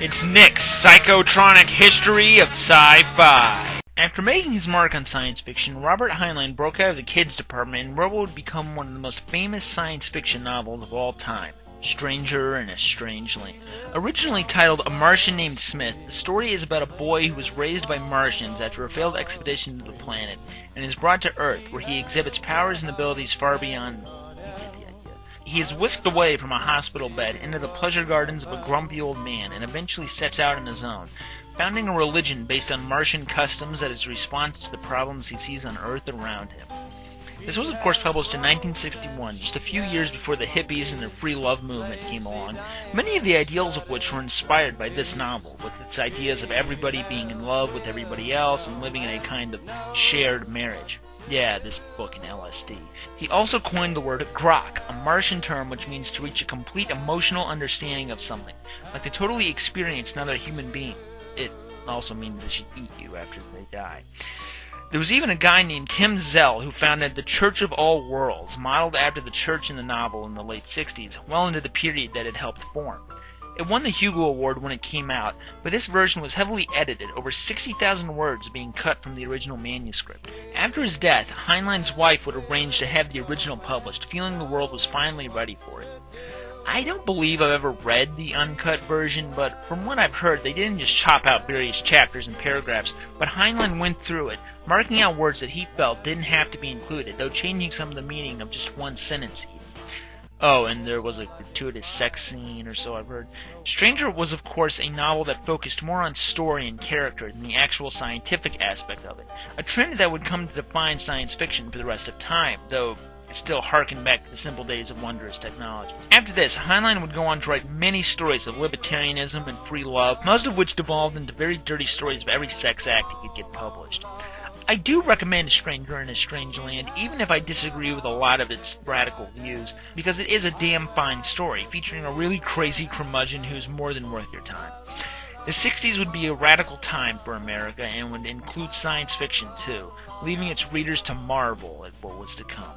It's Nick's Psychotronic History of Sci-Fi. After making his mark on science fiction, Robert Heinlein broke out of the kids department and wrote what would become one of the most famous science fiction novels of all time, Stranger in a Strange Land. Originally titled A Martian Named Smith, the story is about a boy who was raised by Martians after a failed expedition to the planet and is brought to Earth, where he exhibits powers and abilities far beyond. He is whisked away from a hospital bed into the pleasure gardens of a grumpy old man and eventually sets out on his own, founding a religion based on Martian customs that is a response to the problems he sees on Earth around him. This was of course published in 1961, just a few years before the hippies and their free love movement came along, many of the ideals of which were inspired by this novel, with its ideas of everybody being in love with everybody else and living in a kind of shared marriage. Yeah, this book in LSD. He also coined the word Grok, a Martian term which means to reach a complete emotional understanding of something, like to totally experience another human being. It also means they should eat you after they die. There was even a guy named Tim Zell who founded the Church of All Worlds, modeled after the church in the novel in the late 60s, well into the period that it helped form. It won the Hugo Award when it came out, but this version was heavily edited, over 60,000 words being cut from the original manuscript. After his death, Heinlein's wife would arrange to have the original published, feeling the world was finally ready for it. I don't believe I've ever read the uncut version, but from what I've heard, they didn't just chop out various chapters and paragraphs, but Heinlein went through it, marking out words that he felt didn't have to be included, though changing some of the meaning of just one sentence even. Oh, and there was a gratuitous sex scene or so I've heard. Stranger was of course a novel that focused more on story and character than the actual scientific aspect of it, a trend that would come to define science fiction for the rest of time, though still harken back to the simple days of wondrous technology. After this, Heinlein would go on to write many stories of libertarianism and free love, most of which devolved into very dirty stories of every sex act he could get published. I do recommend Stranger in a Strange Land, even if I disagree with a lot of its radical views, because it is a damn fine story, featuring a really crazy curmudgeon who's more than worth your time. The 60s would be a radical time for America and would include science fiction too, leaving its readers to marvel at what was to come.